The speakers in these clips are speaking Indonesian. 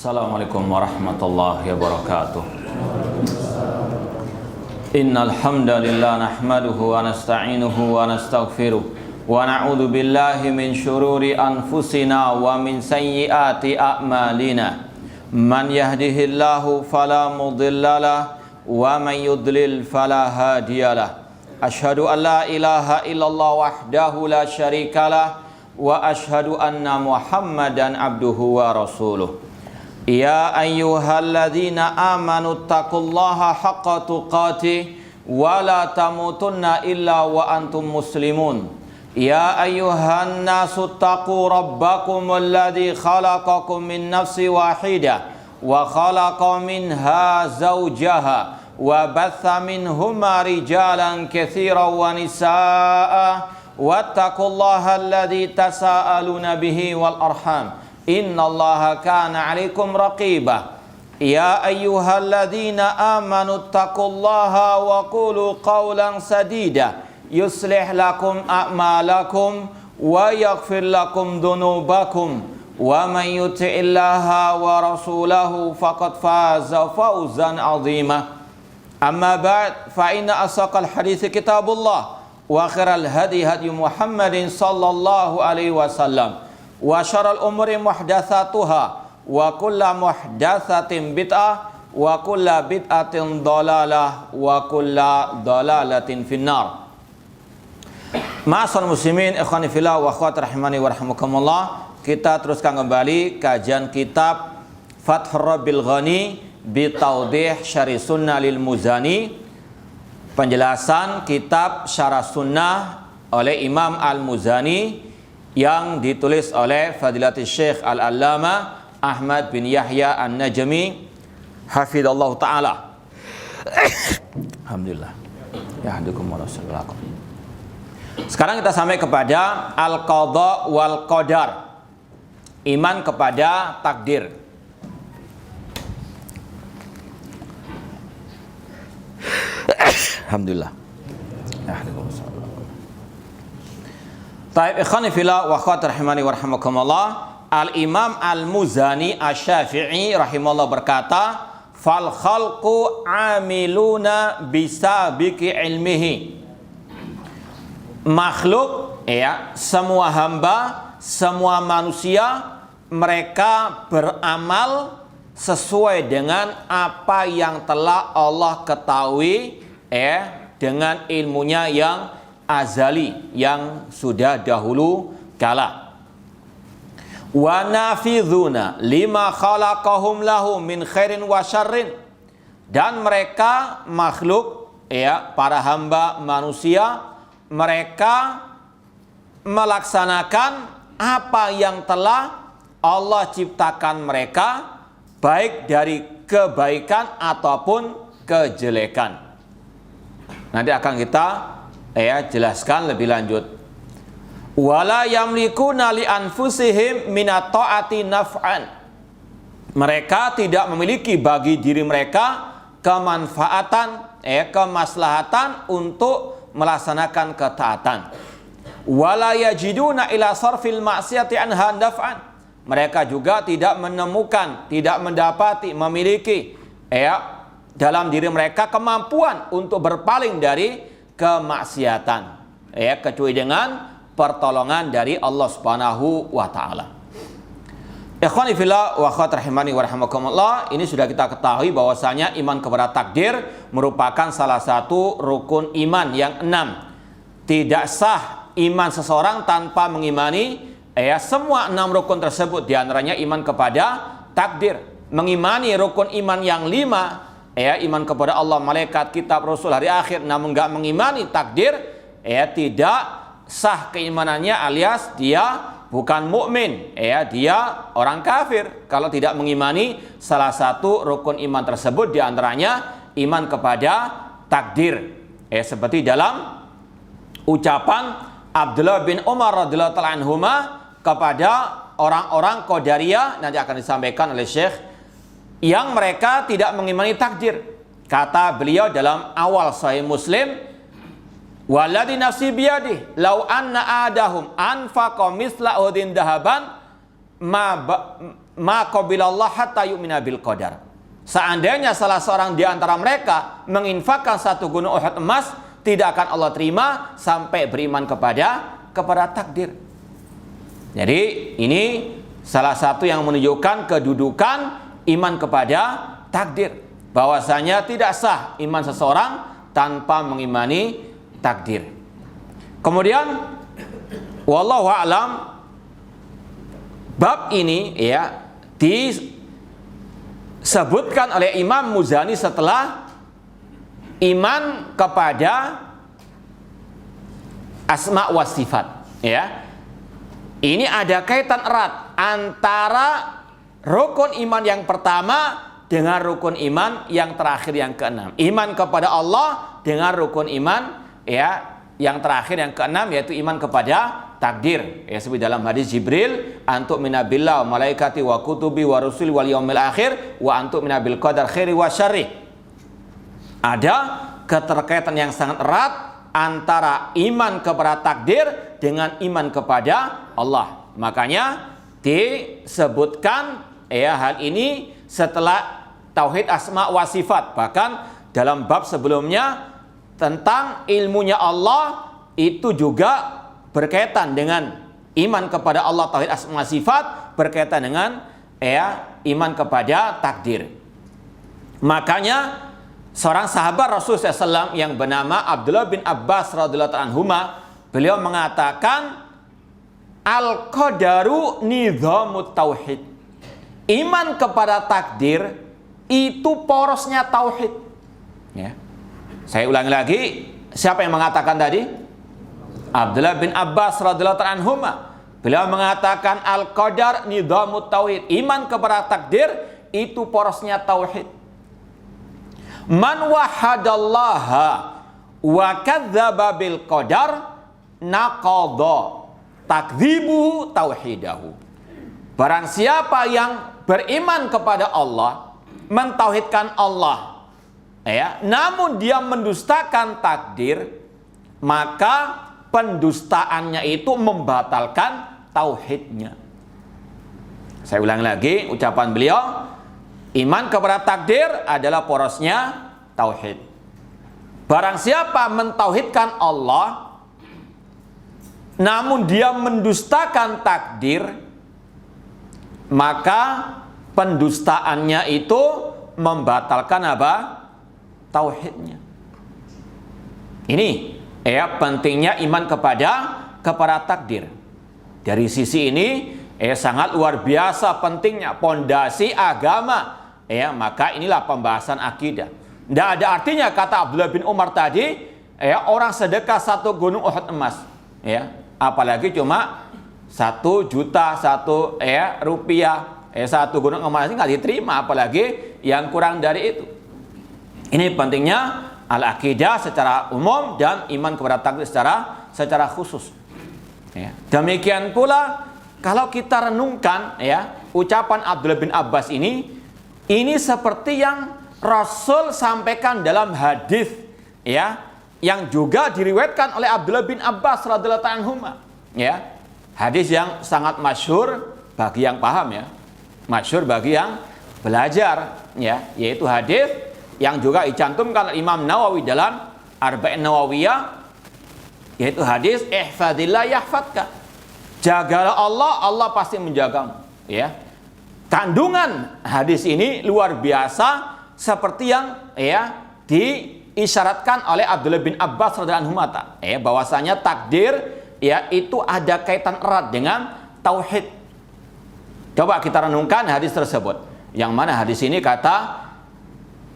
Assalamualaikum warahmatullahi wabarakatuh. Innal hamdalillah nahmaduhu wa nasta'inuhu wa nastaghfiruh wa na'udzu billahi min syururi anfusina wa min sayyiati a'malina. Man yahdihillahu fala mudhillalah wa man yudlil fala hadiyalah. Asyhadu an la ilaha illallah wahdahu la syarikalah wa asyhadu anna Muhammadan abduhu wa rasuluh. Ya ayyuhalladzina amanu taqullaha haqqa tuqatih wa la tamutunna illa wa antum muslimun. Ya ayyuhan nasu taqu rabbakum alladzi khalaqakum min nafsin wahidah wa khalaqa minha zawjaha wa batha minhuma rijalan katsiran wa nisaa'a wattaqullaha alladzi tasaaluna bihi wal arham innallaha kana 'alaikum raqiba. Ya ayyuhalladzina amanu taqullaha wa qulu qawlan sadida yuslih lakum a'malakum wa yaghfir lakum dhunubakum wa man yuti'illaha wa rasulahu faqad faza fawzan 'azima. Amma ba'd, fa inna asaqal hadits kitabullah wa khairal hadi hadi Muhammadin sallallahu alaihi wasallam wa syarrul umuri muhdatsatuha wa kullu muhdatsatin bid'ah wa kullu bid'atin dhalalah wa kullu dhalalatin finnar. Ma'asal muslimin ikhwani fillah wa akhwat rahimani wa rahmakumullah. Kita teruskan kembali kajian kitab Fathur Rabbil Ghani bi Tawdih Syarih Sunnah lil Muzani, penjelasan kitab Syarah Sunnah oleh Imam Al-Muzani yang ditulis oleh Fadilatul Syekh Al-Allamah Ahmad bin Yahya An-Najmi hafidhallahu ta'ala. Alhamdulillah. Yahdukum wa rasulakum. Sekarang kita sampai kepada Al-Qadha wal Qadar, iman kepada takdir. Alhamdulillah. Taib ikhwani fillah wa akhwat rahimani wa rahmakumullah. Al-Imam Al-Muzani Asy-Syafi'i rahimahullah berkata, fal khalqu amiluna bisabiqi ilmihi. Makhluk, ya, semua hamba, semua manusia, mereka beramal sesuai dengan apa yang telah Allah ketahui, dengan ilmunya yang azali, yang sudah dahulu kala. Wa nafidhuna lima khalaqahum lahu min khairin wa syarrin. Dan mereka makhluk, para hamba manusia, mereka melaksanakan apa yang telah Allah ciptakan mereka, baik dari kebaikan ataupun kejelekan. Nanti akan kita jelaskan lebih lanjut. Wala yamlikuna li anfusihim minat ta'ati naf'an. Mereka tidak memiliki bagi diri mereka kemanfaatan, kemaslahatan untuk melaksanakan ketaatan. Wala yajiduna ila sarfil ma'siyati anha naf'an. Mereka juga tidak menemukan, tidak mendapati, memiliki dalam diri mereka kemampuan untuk berpaling dari kemaksiatan, kecuali dengan pertolongan dari Allah Subhanahu wa taala. Ikhwani fillah wa akhwat rahimani wa rahmakumullah, ini sudah kita ketahui bahwasanya iman kepada takdir merupakan salah satu rukun iman yang 6. Tidak sah iman seseorang tanpa mengimani semua 6 rukun tersebut, di antaranya iman kepada takdir. Mengimani rukun iman yang 5, iman kepada Allah, malaikat, kitab, rasul, hari akhir, namun enggak mengimani takdir, tidak sah keimanannya, alias dia bukan mukmin, dia orang kafir kalau tidak mengimani salah satu rukun iman tersebut, di antaranya iman kepada takdir. Seperti dalam ucapan Abdullah bin Umar radhiyallahu ta'ala anhuma kepada orang-orang Qadariyah, nanti akan disampaikan oleh Syekh, yang mereka tidak mengimani takdir. Kata beliau dalam awal Sahih Muslim, Waladhi nafsi biyadih law anna adahum anfaqa misla udin dahaban ma qabilallah hatta yu'mina bil qadar. Seandainya salah seorang di antara mereka menginfakkan satu gunung Uhud emas, tidak akan Allah terima sampai beriman kepada takdir. Jadi ini salah satu yang menunjukkan kedudukan iman kepada takdir, bahwasanya tidak sah iman seseorang tanpa mengimani takdir. Kemudian wallahu a'lam, bab ini ya disebutkan oleh Imam Muzani setelah iman kepada asma wa sifat, ya. Ini ada kaitan erat antara rukun iman yang pertama dengan rukun iman yang terakhir yang keenam. Iman kepada Allah dengan rukun iman ya yang terakhir yang keenam, yaitu iman kepada takdir. Ya, seperti dalam hadis Jibril, antuk minabillah wa malaikati wa kutubi wa rusuli wal yaumil akhir wa antuk minabil qadar khairi wa syarri. Ada keterkaitan yang sangat erat antara iman kepada takdir dengan iman kepada Allah. Makanya disebutkan ya hal ini setelah tauhid asma wa sifat. Bahkan dalam bab sebelumnya tentang ilmunya Allah itu juga berkaitan dengan iman kepada Allah, tauhid asma wa sifat berkaitan dengan ya iman kepada takdir. Makanya seorang sahabat Rasulullah SAW yang bernama Abdullah bin Abbas radhiyallahu anhuma, beliau mengatakan al-qadaru nizamut tauhid. Iman kepada takdir itu porosnya tauhid. Ya. Saya ulangi lagi, siapa yang mengatakan tadi? Abdullah bin Abbas radhiyallahu anhuma. Beliau mengatakan al-qadar nizamut tauhid. Iman kepada takdir itu porosnya tauhid. Man wahadallaha wa kadzdzaba bil qadar naqadha takdzibuhu tauhidahu. Barang siapa yang beriman kepada Allah, mentauhidkan Allah, ya, namun dia mendustakan takdir, maka pendustaannya itu membatalkan tauhidnya. Saya ulangi lagi ucapan beliau, iman kepada takdir adalah porosnya tauhid. Barang siapa mentauhidkan Allah namun dia mendustakan takdir, maka pendustaannya itu membatalkan apa? Tauhidnya. Ini ya pentingnya iman kepada takdir. Dari sisi ini sangat luar biasa pentingnya pondasi agama. Ya, maka inilah pembahasan akidah. Tidak ada artinya kata Abdullah bin Umar tadi, ya, orang sedekah satu gunung Uhud emas, ya, apalagi cuma 1 juta rupiah, satu gunung emas ini nggak diterima, apalagi yang kurang dari itu. Ini pentingnya al-aqidah secara umum dan iman kepada takdir secara khusus. Ya. Demikian pula kalau kita renungkan ya ucapan Abdullah bin Abbas ini seperti yang Rasul sampaikan dalam hadis ya yang juga diriwayatkan oleh Abdullah bin Abbas radhiyallahu anhu, ya. Hadis yang sangat masyhur bagi yang paham ya. Masyhur bagi yang belajar ya, yaitu hadis yang juga dicantumkan oleh Imam Nawawi dalam Arba'in Nawawiyah, yaitu hadis ihfadillah yahfadka. Jagalah Allah, Allah pasti menjagamu, ya. Kandungan hadis ini luar biasa seperti yang ya diisyaratkan oleh Abdullah bin Abbas radhiyallahu anhu, ya, bahwasanya takdir ya itu ada kaitan erat dengan tauhid. Coba kita renungkan hadis tersebut. Yang mana hadis ini kata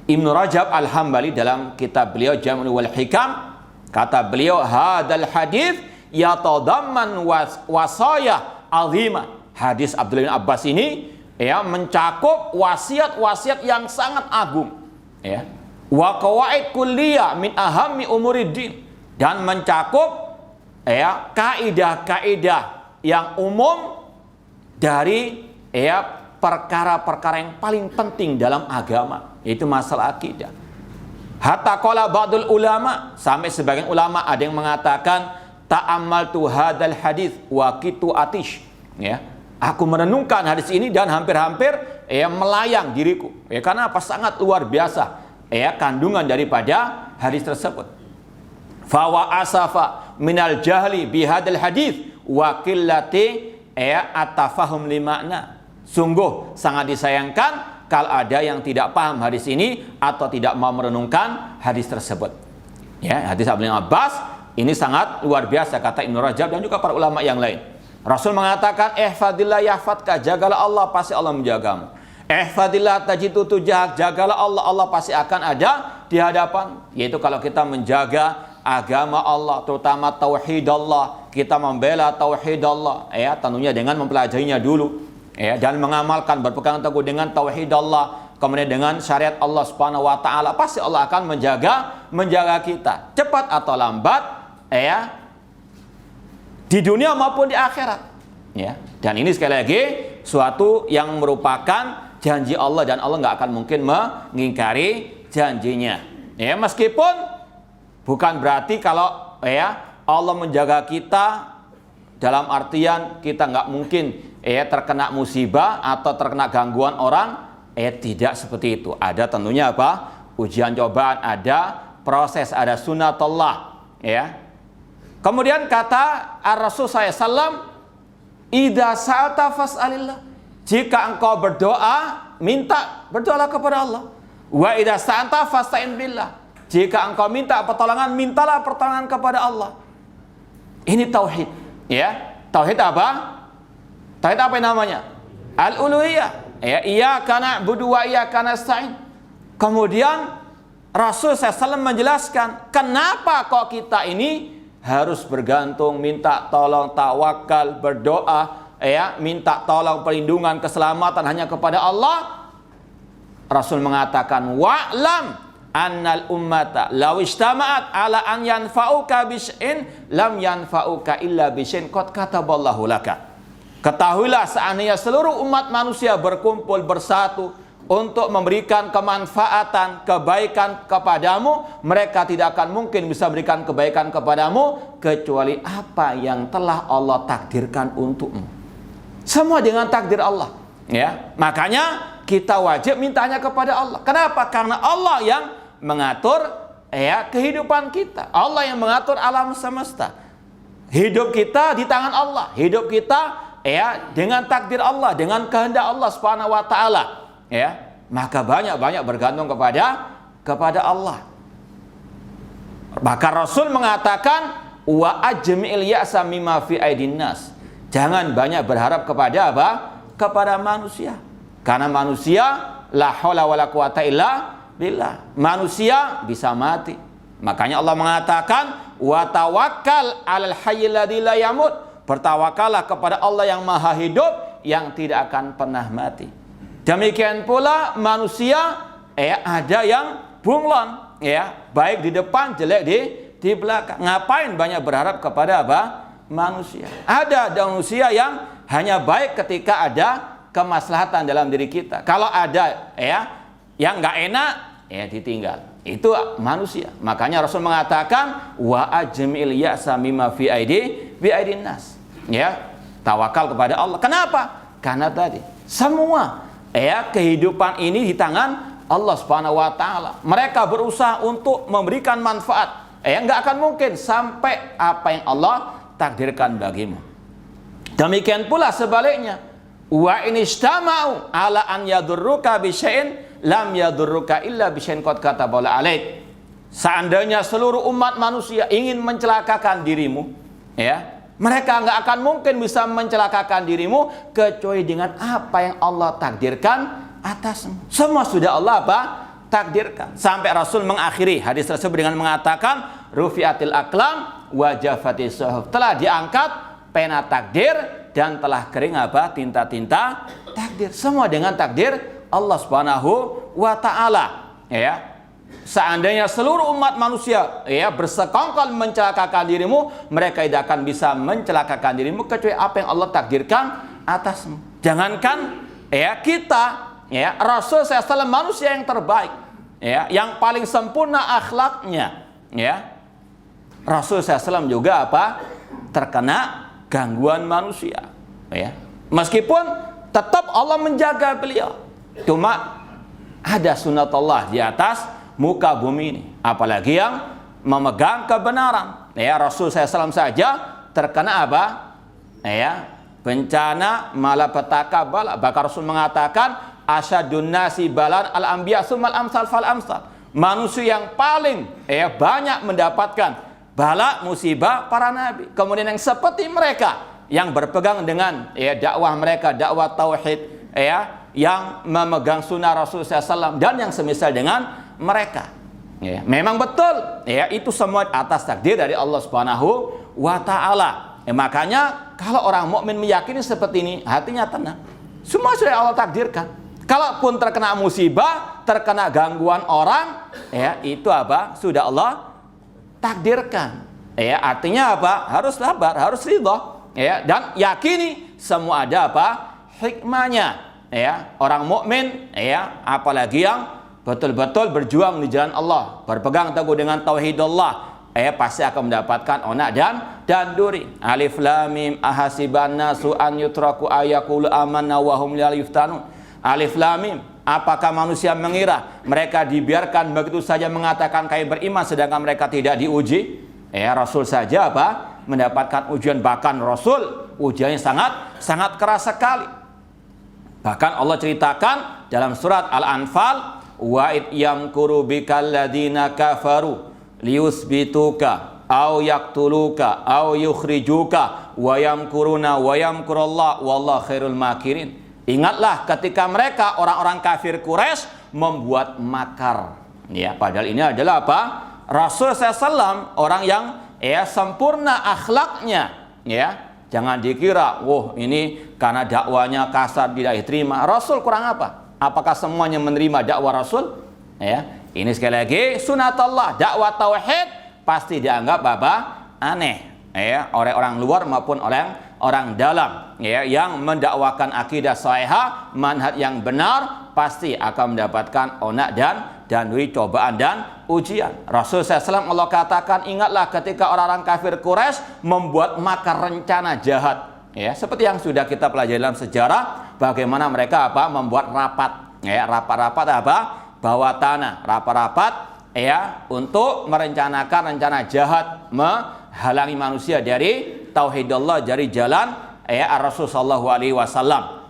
Ibnu Rajab Al-Hambali dalam kitab beliau Jam'ul wal Hikam, kata beliau hadal hadis yatadamman wasaya azimah. Hadis Abdullah bin Abbas ini ya mencakup wasiat-wasiat yang sangat agung, ya, wa qawaid kulliyah min ahammi umuriddin, dan mencakup ya kaidah-kaidah yang umum dari ya perkara-perkara yang paling penting dalam agama, yaitu masalah akidah. Hatta qala ba'dul ulama, sampai sebagian ulama ada yang mengatakan ta'ammaltu hadal hadis wa kitu atish, ya. Aku merenungkan hadis ini dan hampir-hampir melayang diriku. Karena apa? Sangat luar biasa kandungan daripada hadis tersebut. Fa wa asafa minal jahli bihadal hadis wa qillati atafahum limakna. Sungguh sangat disayangkan kalau ada yang tidak paham hadis ini atau tidak mau merenungkan hadis tersebut. Hadis Abdullah bin Abbas ini sangat luar biasa kata Ibnu Rajab dan juga para ulama yang lain. Rasul mengatakan, ihfadillah yahfadka, jagalah Allah pasti Allah menjagamu. Ihfadillah tajidu tujahak, jagalah Allah, Allah pasti akan ada di hadapan. Yaitu kalau kita menjaga agama Allah, terutama tauhid Allah, kita membela tauhid Allah, tentunya dengan mempelajarinya dulu, dan mengamalkan, berpegang teguh dengan tauhid Allah, kemudian dengan syariat Allah Subhanahu wa taala, pasti Allah akan menjaga kita, cepat atau lambat, di dunia maupun di akhirat. Dan ini sekali lagi suatu yang merupakan janji Allah dan Allah nggak akan mungkin mengingkari janjinya. Meskipun bukan berarti kalau Allah menjaga kita dalam artian kita nggak mungkin terkena musibah atau terkena gangguan orang. Tidak seperti itu. Ada tentunya apa? Ujian cobaan, ada proses, ada sunnatullah. Kemudian kata Rasul SAW, idza sa'alta fas'alillah. Jika engkau berdoa, berdoalah kepada Allah. Wa idza sta'anta fasta'in billah. Jika engkau minta pertolongan, mintalah pertolongan kepada Allah. Ini tauhid, Tauhid apa? Tauhid apa namanya? Al-uluhiyah. Iyyaka na'budu wa iyyaka nasta'in. Kemudian Rasul SAW menjelaskan kenapa kok kita ini harus bergantung, minta tolong, tawakal, berdoa, minta tolong, perlindungan, keselamatan hanya kepada Allah. Rasul mengatakan, wa'lam annal ummata law ijtama'at ala an yanfa'uka bisya'in lam yanfa'uka illa bisya'in qad kataballahu laka. Ketahuilah seandainya seluruh umat manusia berkumpul bersatu untuk memberikan kemanfaatan, kebaikan kepadamu, mereka tidak akan mungkin bisa memberikan kebaikan kepadamu kecuali apa yang telah Allah takdirkan untukmu. Semua dengan takdir Allah. Makanya kita wajib mintanya kepada Allah. Kenapa? Karena Allah yang mengatur kehidupan kita. Allah yang mengatur alam semesta. Hidup kita di tangan Allah. Hidup kita dengan takdir Allah, dengan kehendak Allah Subhanahu wa taala. Maka banyak bergantung kepada Allah. Maka Rasul mengatakan wa ajmil ya'sa mimma fi aidin nas. Jangan banyak berharap kepada apa? Kepada manusia. Karena manusia la haula wala quwata illa billah. Manusia bisa mati. Makanya Allah mengatakan wa tawakkal 'alal hayyil ladzi la yamut. Bertawakallah kepada Allah yang Maha Hidup yang tidak akan pernah mati. Demikian pula manusia ada yang bunglon, baik di depan, jelek di belakang. Ngapain banyak berharap kepada apa? Manusia. Ada manusia yang hanya baik ketika ada kemaslahatan dalam diri kita. Kalau ada yang nggak enak, ditinggal. Itu manusia. Makanya Rasul mengatakan wa ajmil ya'sa mimma fi aidin nas. Tawakal kepada Allah. Kenapa? Karena tadi semua kehidupan ini di tangan Allah Subhanahu wa taala. Mereka berusaha untuk memberikan manfaat. Enggak akan mungkin sampai apa yang Allah takdirkan bagimu. Demikian pula sebaliknya. Wa in istama'u ala an yadurruka bi syai'in lam yadurruka illa bi syai'in qad katabahu alaik. Seandainya seluruh umat manusia ingin mencelakakan dirimu, mereka nggak akan mungkin bisa mencelakakan dirimu kecuali dengan apa yang Allah takdirkan atasmu. Semua sudah Allah takdirkan. Sampai Rasul mengakhiri hadis tersebut dengan mengatakan rufi'atil aqlam wa jafatis suhuf. Telah diangkat pena takdir dan telah kering tinta-tinta takdir. Semua dengan takdir Allah Subhanahu wa taala. Seandainya seluruh umat manusia bersekongkol mencelakakan dirimu, mereka tidak akan bisa mencelakakan dirimu kecuali apa yang Allah takdirkan atasmu. Jangankan kita, Rasul SAW manusia yang terbaik, yang paling sempurna akhlaknya, Rasul SAW juga terkena gangguan manusia, Meskipun tetap Allah menjaga beliau. Cuma ada sunatullah di atas muka bumi ini. Apalagi yang memegang kebenaran. Ya, Rasul SAW saja terkena apa? Ya, bencana malapetaka bala. Bahkan Rasul mengatakan asyadun nasi balan al-anbiya sumal amsal fal amsal. Manusia yang paling banyak mendapatkan bala musibah para nabi. Kemudian yang seperti mereka yang berpegang dengan dakwah mereka, dakwah tauhid, yang memegang sunnah Rasulullah SAW dan yang semisal dengan mereka. Memang betul, itu semua atas takdir dari Allah Subhanahu wa Ta'ala. Makanya kalau orang mukmin meyakini seperti ini, hatinya tenang. Semua sudah Allah takdirkan. Kalaupun terkena musibah, terkena gangguan orang, itu apa? Sudah Allah takdirkan. Artinya apa? Harus sabar, harus ridha. Dan yakini semua ada apa? Hikmahnya. Orang mukmin, apalagi yang betul-betul berjuang di jalan Allah, berpegang teguh dengan tauhid Allah, pasti akan mendapatkan onak dan duri. Alif lam mim ahasiban nasu an yutraku ayaqulu amanna wa hum la yuftanun. Alif lam mim, apakah manusia mengira mereka dibiarkan begitu saja mengatakan kami beriman sedangkan mereka tidak diuji? Rasul saja apa? Mendapatkan ujian, bahkan Rasul ujiannya sangat keras sekali. Bahkan Allah ceritakan dalam surat Al-Anfal, wa id yamkuru bikal ladina kafaru liyusbituka au yaqtuluka au yukhrijuka wa yamkuruna wa yamkurullah wallahu khairul makirin. Ingatlah ketika mereka orang-orang kafir Quraisy membuat makar. Padahal ini adalah apa? Rasul SAW orang yang sempurna akhlaknya. Jangan dikira, ini karena dakwanya kasar tidak diterima. Rasul kurang apa? Apakah semuanya menerima dakwah Rasul? Ini sekali lagi sunatullah, dakwah tauhid pasti dianggap apa? Aneh. Oleh orang luar maupun oleh orang dalam. Yang mendakwakan akidah sahihah, manhaj yang benar pasti akan mendapatkan onak dan cobaan dan ujian. Rasul SAW Allah katakan, ingatlah ketika orang-orang kafir Quraisy membuat makar rencana jahat. Seperti yang sudah kita pelajari dalam sejarah, bagaimana mereka apa? Membuat rapat. Rapat-rapat apa? Bawah tanah. Rapat-rapat untuk merencanakan rencana jahat, menghalangi manusia dari tauhid Allah, dari jalan Rasul sallallahu alaihi wasallam.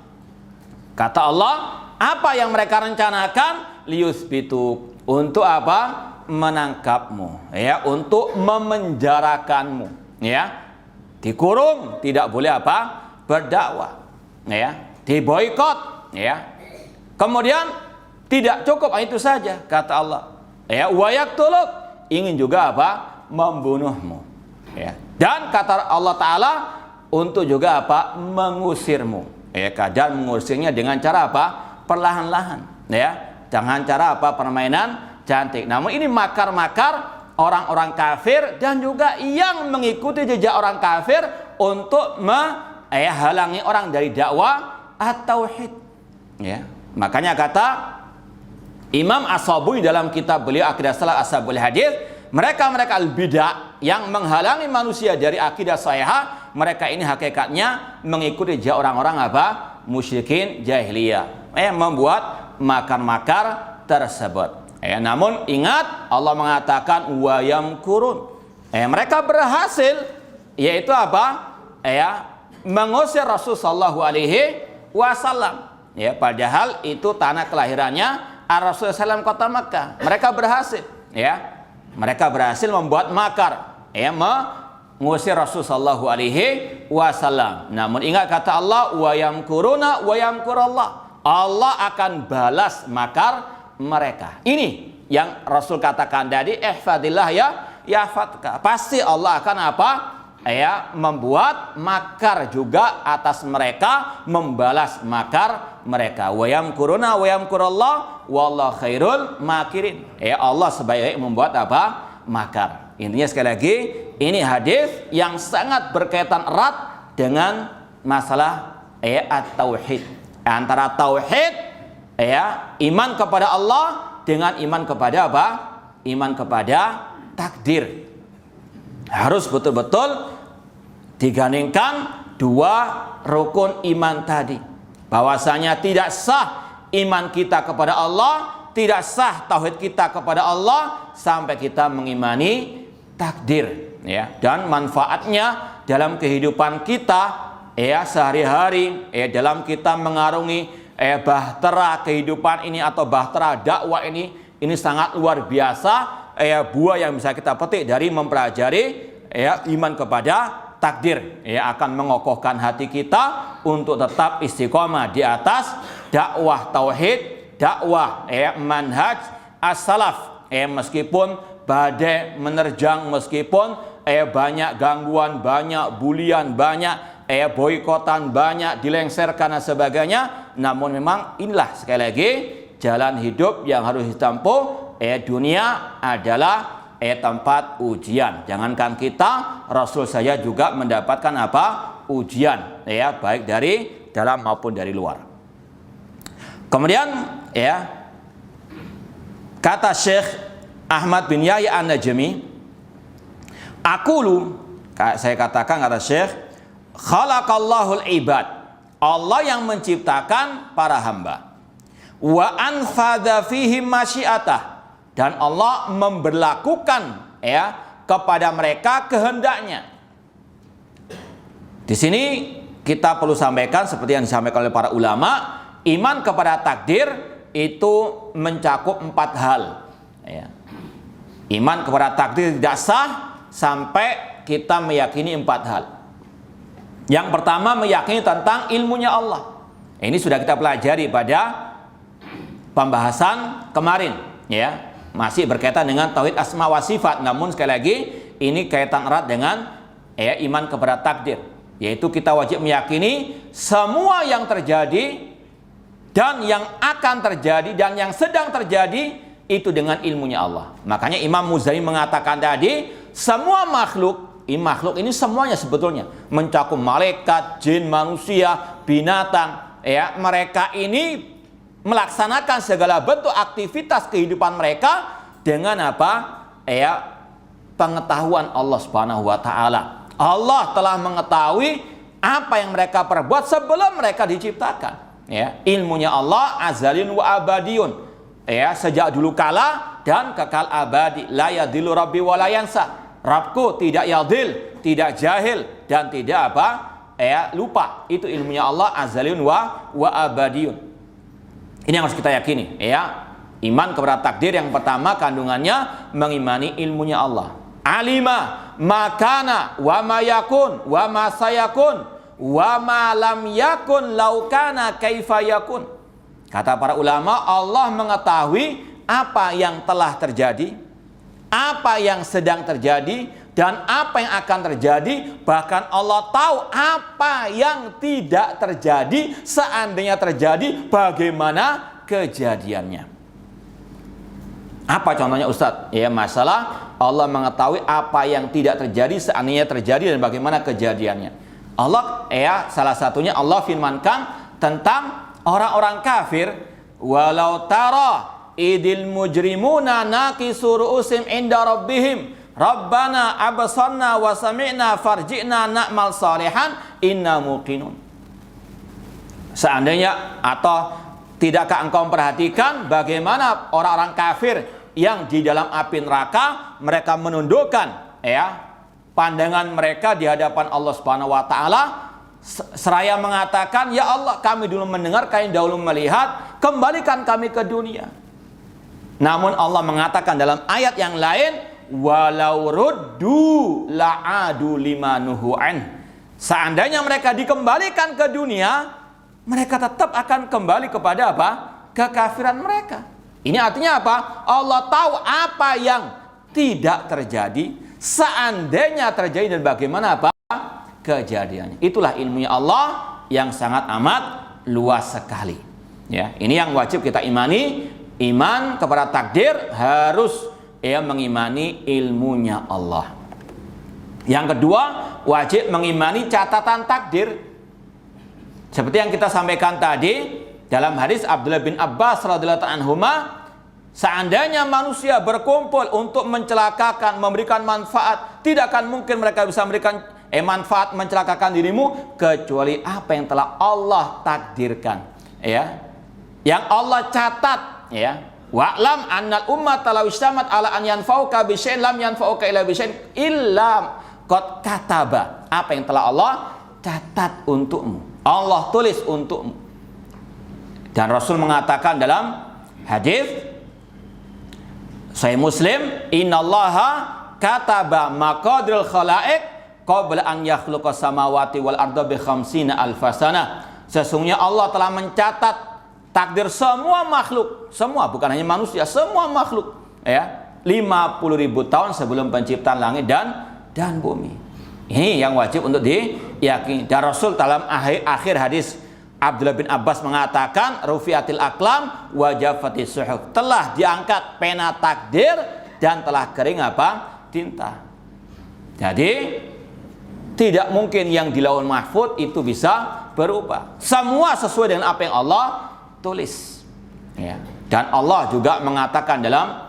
Kata Allah, apa yang mereka rencanakan? Liyusbitu, untuk apa? Menangkapmu, untuk memenjarakanmu, dikurung, tidak boleh apa? Berdakwah, diboikot, kemudian tidak cukup itu saja, kata Allah, wa yaqtuluk, ingin juga apa? Membunuhmu, dan kata Allah Ta'ala untuk juga apa? Mengusirmu, kadang mengusirnya dengan cara apa? Perlahan-lahan, jangan cara apa? Permainan cantik. Namun ini makar-makar orang-orang kafir dan juga yang mengikuti jejak orang kafir untuk menghalangi orang dari dakwah at-tauhid. Makanya kata Imam As-Sabuni dalam kitab beliau Aqidah Salaf Ashabul Hadis, mereka al-bidah yang menghalangi manusia dari akidah sahihah, mereka ini hakikatnya mengikuti jejak orang-orang apa? Musyrikin jahiliyah, membuat makar-makar tersebut. Namun ingat, Allah mengatakan wa yamkurun. Mereka berhasil, yaitu apa? Mengusir Rasul sallallahu alaihi wasallam. Padahal itu tanah kelahirannya Rasul sallallahu kota Makkah. Mereka berhasil, mereka berhasil membuat makar, mengusir Rasul sallallahu alaihi wasallam. Namun ingat kata Allah, wa yamkuruna wa yamkurullah. Allah akan balas makar mereka. Ini yang Rasul katakan tadi, ihfadillah yahfadka. Pasti Allah akan apa? Membuat makar juga atas mereka, membalas makar mereka. Wa yamkuruna wa yamkurullah wallahu khairul makirin. Allah sebaik membuat apa? Makar. Intinya sekali lagi, ini hadis yang sangat berkaitan erat dengan masalah at-tauhid. Antara tauhid, iman kepada Allah dengan iman kepada apa? Iman kepada takdir. Harus betul-betul digandingkan dua rukun iman tadi. Bahwasanya tidak sah iman kita kepada Allah, tidak sah tauhid kita kepada Allah sampai kita mengimani takdir, ya, dan manfaatnya dalam kehidupan kita, ya, sehari-hari, ya, dalam kita mengarungi bahtera kehidupan ini atau bahtera dakwah ini sangat luar biasa, buah yang bisa kita petik dari mempelajari, ya, iman kepada takdir, ya, akan mengokohkan hati kita untuk tetap istiqomah di atas dakwah tauhid, dakwah, ya, manhaj as-salaf, meskipun badai menerjang, meskipun banyak gangguan, banyak bulian, banyak boikotan, banyak dilengserkan dan sebagainya. Namun memang inilah sekali lagi jalan hidup yang harus ditempuh. Dunia adalah tempat ujian. Jangankan kita, Rasul saya juga mendapatkan apa? Ujian, ya, baik dari dalam maupun dari luar. Kemudian, ya, kata Syekh Ahmad bin Yahya An-Najmi, saya katakan, kata Syekh, khalaqallahul ibad, Allah yang menciptakan para hamba, wa anfadha fihim masyiatah, dan Allah memberlakukan, ya, kepada mereka kehendaknya. Di sini kita perlu sampaikan seperti yang disampaikan oleh para ulama, iman kepada takdir itu mencakup 4 hal, ya. Iman kepada takdir tidak sah sampai kita meyakini 4 hal. Yang pertama, meyakini tentang ilmunya Allah. Ini sudah kita pelajari pada pembahasan kemarin, ya. Masih berkaitan dengan tauhid asma wa sifat, namun sekali lagi ini kaitan erat dengan, ya, iman kepada takdir, yaitu kita wajib meyakini semua yang terjadi dan yang akan terjadi dan yang sedang terjadi itu dengan ilmunya Allah. Makanya Imam Muzani mengatakan tadi, semua makhluk ini semuanya sebetulnya mencakup malaikat, jin, manusia, binatang, ya, mereka ini melaksanakan segala bentuk aktivitas kehidupan mereka dengan apa? Ya, pengetahuan Allah Subhanahu wa taala. Allah telah mengetahui apa yang mereka perbuat sebelum mereka diciptakan, ya. Ilmunya Allah azaliyun wa abadiyun, ya, sejak dulu kala dan kekal abadi. La yadillu rabbi wa la yansa. Rabbku tidak yadil, tidak jahil, dan tidak apa? Ya, lupa. Itu ilmunya Allah azaliyun wa abadiyun. Ini yang harus kita yakini, ya. Iman kepada takdir yang pertama kandungannya mengimani ilmunya Allah. Alima makana wa ma yakun wa ma sayakun wa ma lam yakun laukana kaifa yakun. Kata para ulama, Allah mengetahui apa yang telah terjadi, apa yang sedang terjadi, dan apa yang akan terjadi. Bahkan Allah tahu apa yang tidak terjadi, seandainya terjadi bagaimana kejadiannya. Apa contohnya, Ustadz? Ya, masalah Allah mengetahui apa yang tidak terjadi, seandainya terjadi, dan bagaimana kejadiannya. Allah, ya, salah satunya Allah firmankan tentang orang-orang kafir, walau tara idil mujrimuna naqisu ru'usim inda rabbihim rabbana absarna wa sami'na farji'na na'mal salihan inna muqinun. Seandainya, atau tidakkah engkau memperhatikan bagaimana orang-orang kafir yang di dalam api neraka, mereka menundukkan, ya, pandangan mereka di hadapan Allah Subhanahu wa taala, seraya mengatakan, ya Allah, kami dulu mendengar, kami dahulu melihat, kembalikan kami ke dunia. Namun Allah mengatakan dalam ayat yang lain, walau ruddu la'adu limanuhu an. Seandainya mereka dikembalikan ke dunia, mereka tetap akan kembali kepada apa? Kekafiran mereka. Ini artinya apa? Allah tahu apa yang tidak terjadi, seandainya terjadi, dan bagaimana apa? Kejadiannya. Itulah ilmunya Allah yang sangat amat luas sekali. Ya, ini yang wajib kita imani. Iman kepada takdir harus, ya, mengimani ilmunya Allah. Yang kedua, wajib mengimani catatan takdir. Seperti yang kita sampaikan tadi dalam hadis Abdullah bin Abbas radhiyallahu anhuma, seandainya manusia berkumpul untuk mencelakakan, memberikan manfaat, tidak akan mungkin mereka bisa memberikan manfaat mencelakakan dirimu kecuali apa yang telah Allah takdirkan, ya, yang Allah catat, ya. Wa'lam annal ummata law istamat ala an yanfa'uka bi syai'in lam yanfa'uka illa bi syai'in illa qad kataba. Apa yang telah Allah catat untukmu, Allah tulis untukmu. Dan Rasul mengatakan dalam hadis Sahih Muslim, innallaha kataba maqadirul khalaiq qabla an yakhluqas samawati wal arda bi khamsina alfasana. Sesungguhnya Allah telah mencatat takdir semua makhluk, semua, bukan hanya manusia, semua makhluk, ya, 50.000 tahun sebelum penciptaan langit dan bumi. Ini yang wajib untuk diyakini. Dan Rasul dalam akhir hadis Abdullah bin Abbas mengatakan, rufiatil aqlam wa jaffatis suhuf, telah diangkat pena takdir dan telah kering tinta. Jadi tidak mungkin yang di lauhul mahfuz itu bisa berubah. Semua sesuai dengan apa yang Allah tulis, ya. Dan Allah juga mengatakan dalam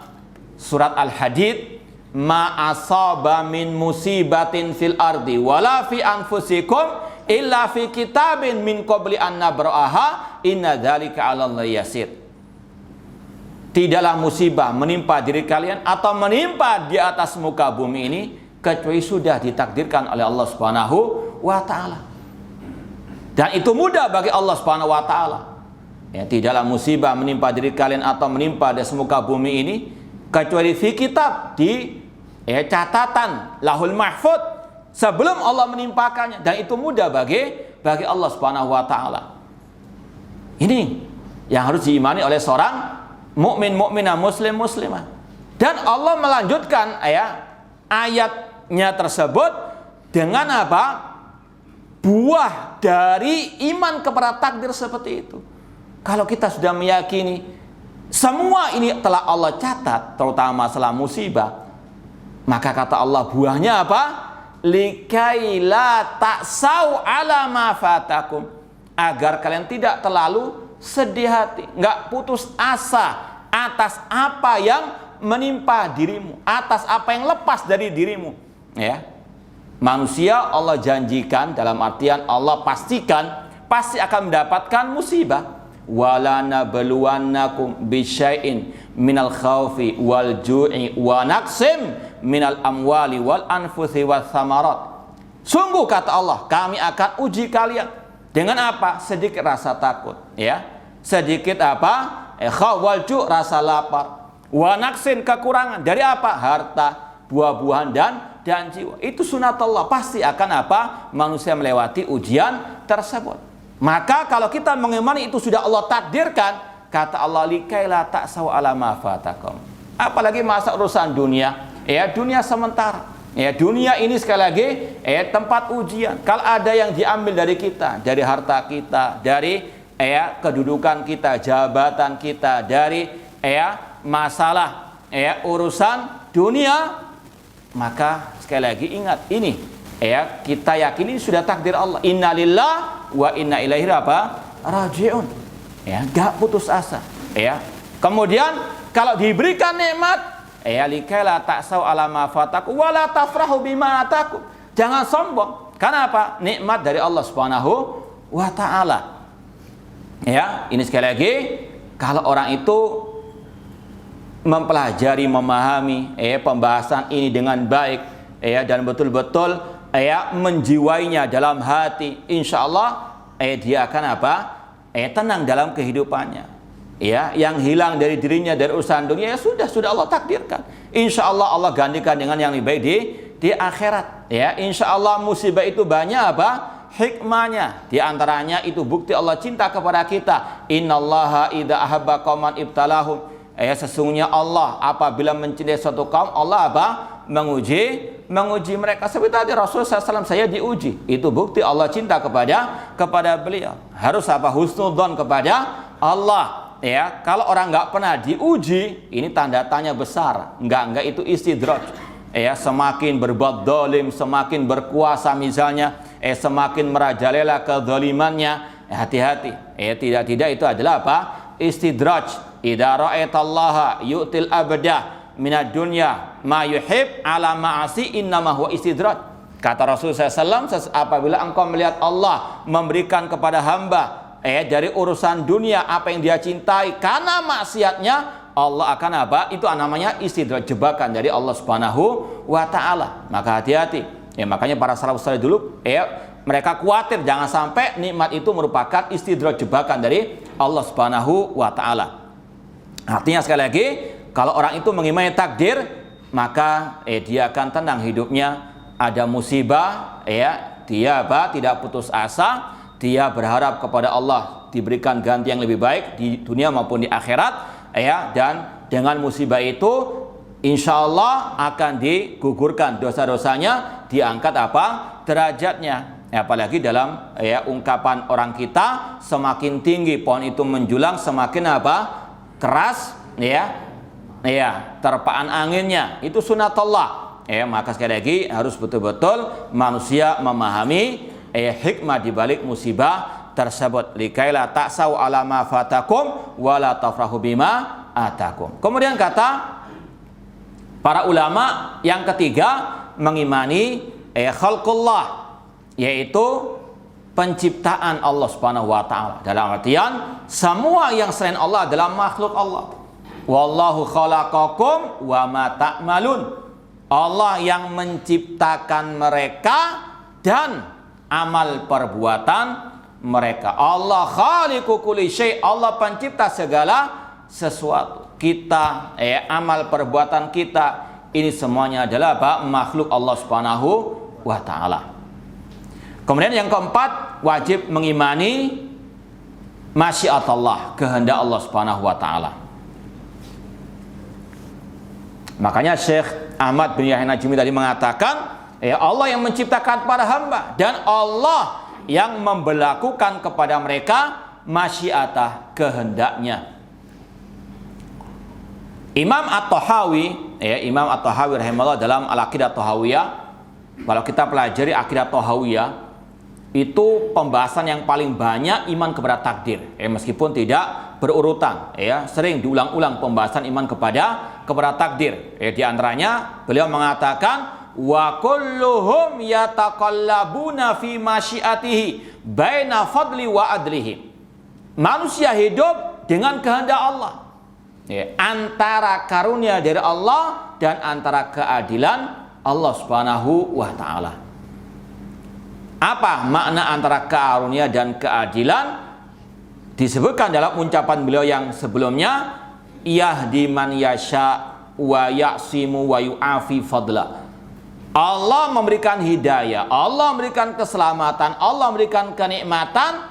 surat Al-Hadid, ma asaba min musibatin fil ardi wala fi anfusikum illa fi kitabin min qabli an nabra'aha inna dzalika 'alallahi yasir. Tidaklah musibah menimpa diri kalian atau menimpa di atas muka bumi ini kecuali sudah ditakdirkan oleh Allah Subhanahu wa taala. Dan itu mudah bagi Allah Subhanahu wa taala. Ya, tidaklah musibah menimpa diri kalian atau menimpa di semuka bumi ini kecuali fi kitab, di catatan lahul mahfud sebelum Allah menimpakannya, dan itu mudah bagi Allah Subhanahu wa taala. Ini yang harus diimani oleh seorang mukmin, mukminah, muslim, muslimah. Dan Allah melanjutkan ayatnya tersebut dengan apa? Buah dari iman kepada takdir seperti itu. Kalau kita sudah meyakini semua ini telah Allah catat, terutama masalah musibah, maka kata Allah buahnya apa? Likai la ta'sau ala ma fatakum, agar kalian tidak terlalu sedih hati, nggak putus asa atas apa yang menimpa dirimu, atas apa yang lepas dari dirimu, ya. Manusia Allah janjikan, dalam artian Allah pastikan pasti akan mendapatkan musibah. Wala nabluwannakum bisyai'in minal khaufi wal ju'i wa naqsim minal amwali wal anfusi was samarat. Sungguh kata Allah, kami akan uji kalian dengan apa? Sedikit rasa takut, ya. Sedikit apa? Khauf wal ju', rasa lapar. Wa naqsin, kekurangan dari apa? Harta, buah-buahan dan jiwa. Itu sunatullah, pasti akan apa? Manusia melewati ujian tersebut. Maka kalau kita mengimani itu sudah Allah takdirkan, kata Allah likaila ta'sau ala ma fatakum. Apalagi masa urusan dunia, ya, dunia sementara. Ya, dunia ini sekali lagi tempat ujian. Kalau ada yang diambil dari kita, dari harta kita, dari kedudukan kita, jabatan kita, dari masalah urusan dunia, maka sekali lagi ingat ini, kita yakini sudah takdir Allah. Innalillah wa inna ilaihi rajiun. Ya, enggak putus asa, ya. Kemudian kalau diberikan nikmat, likaila ta'sau ala ma fataku wa la tafrahu bima ataku. Jangan sombong. Karena apa? Nikmat dari Allah Subhanahu wa taala. Ya, ini sekali lagi kalau orang itu mempelajari, memahami pembahasan ini dengan baik, dan betul-betul menjiwainya dalam hati, insya Allah dia akan apa? Tenang dalam kehidupannya. Ya, yang hilang dari dirinya dari urusan dunia ya sudah Allah takdirkan. Insya Allah Allah gantikan dengan yang lebih baik di akhirat. Ya, insya Allah musibah itu banyak apa? Hikmahnya. Di antaranya itu bukti Allah cinta kepada kita. Innallaha idza ahabba qauman ibtalahum. Sesungguhnya Allah apabila mencintai suatu kaum, Allah apa? Menguji mereka. Seperti tadi Rasulullah SAW, saya diuji. Itu bukti Allah cinta kepada beliau. Harus apa? Husnudzon kepada Allah. Ya, kalau orang nggak pernah diuji, ini tanda tanya besar. Enggak itu istidraj. Semakin berbuat dolim, semakin berkuasa misalnya, semakin merajalela kezalimannya, hati-hati. Tidak itu adalah apa? Istidraj. Idza ra'aitallaha yu'til abda minad dunya ma yuhib ala ma'asi innama huwa istidraj. Kata Rasulullah SAW, apabila engkau melihat Allah memberikan kepada hamba dari urusan dunia apa yang dia cintai karena maksiatnya, Allah akan apa? Itu namanya istidraj, jebakan dari Allah Subhanahu wa taala. Maka hati-hati. Makanya para salafus saleh dulu mereka khawatir jangan sampai nikmat itu merupakan istidraj, jebakan dari Allah Subhanahu wa taala. Artinya sekali lagi, kalau orang itu mengimani takdir, maka dia akan tenang hidupnya. Ada musibah, dia tidak putus asa, dia berharap kepada Allah diberikan ganti yang lebih baik di dunia maupun di akhirat, dan dengan musibah itu insya Allah akan digugurkan dosa-dosanya, diangkat derajatnya. Apalagi dalam ungkapan orang kita, semakin tinggi pohon itu menjulang, semakin keras terpaan anginnya. Itu sunatullah. Maka sekali lagi harus betul-betul manusia memahami hikmah di balik musibah tersebut. Likaila ta'sau ala ma fatakum wala tafrahu bima atakum. Kemudian kata para ulama yang ketiga, mengimani khalqullah, yaitu penciptaan Allah Subhanahu wa taala. Dalam artian semua yang selain Allah adalah makhluk Allah. Wallahu khalaqakum wa ma ta'malun. Allah yang menciptakan mereka dan amal perbuatan mereka. Allah khaliqu kulli syai', Allah pencipta segala sesuatu. Kita amal perbuatan kita ini semuanya adalah makhluk Allah Subhanahu wa taala. Kemudian yang keempat, wajib mengimani masyiatullah, kehendak Allah Subhanahu wa taala. Makanya Syekh Ahmad bin Yahya Najmi tadi mengatakan, Allah yang menciptakan para hamba dan Allah yang memberlakukan kepada mereka masyiatah, kehendaknya. Imam At-Tahawi, Imam At-Tahawi rahimahullah dalam Al-Aqidah Tahawiyah, kalau kita pelajari Aqidah Tahawiyah, itu pembahasan yang paling banyak iman kepada takdir, meskipun tidak berurutan, sering diulang-ulang pembahasan iman kepada takdir. Di antaranya beliau mengatakan, wa kulluhum yataqallabuna fi masyiatihi baina fadli wa adlihi. Manusia hidup dengan kehendak Allah, antara karunia dari Allah dan antara keadilan Allah Subhanahu wa taala. Apa makna antara karunia dan keadilan? Disebutkan dalam ucapan beliau yang sebelumnya, yahdi man yasha wa ya'simu wa yu'afi fadla. Allah memberikan hidayah, Allah memberikan keselamatan, Allah memberikan kenikmatan,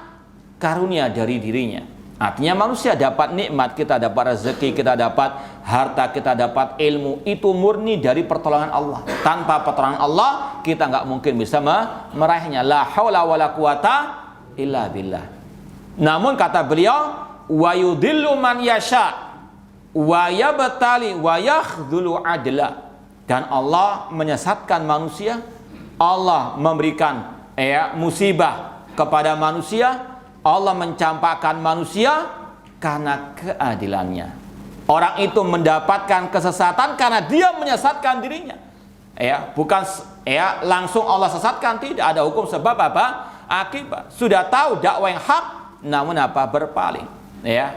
karunia dari dirinya. Artinya manusia dapat nikmat, kita dapat rezeki, kita dapat harta, kita dapat ilmu, itu murni dari pertolongan Allah. Tanpa pertolongan Allah kita nggak mungkin bisa meraihnya. La haula wala quwata illa billah. Namun kata beliau, wa yudillu man yasha wa yabtali wa yakhdhulu adla. Dan Allah menyesatkan manusia, Allah memberikan musibah kepada manusia, Allah mencampakkan manusia karena keadilannya. Orang itu mendapatkan kesesatan karena dia menyesatkan dirinya. Bukan langsung Allah sesatkan, tidak ada hukum sebab akibat. Sudah tahu dakwah yang hak, namun berpaling.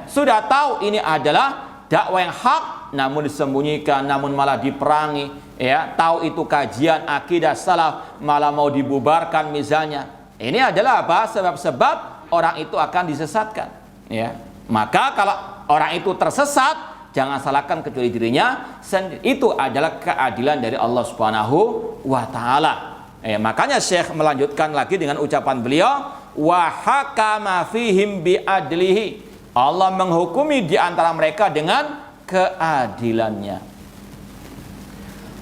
Sudah tahu ini adalah dakwah yang hak, namun disembunyikan, namun malah diperangi. Tahu itu kajian akidah salaf, malah mau dibubarkan misalnya. Ini adalah sebab-sebab orang itu akan disesatkan. Maka kalau orang itu tersesat, jangan salahkan kecuali dirinya sendiri. Itu adalah keadilan dari Allah Subhanahu wa taala. Makanya Syekh melanjutkan lagi dengan ucapan beliau, wa hakama fihim bi adlihi. Allah menghukumi di antara mereka dengan keadilannya.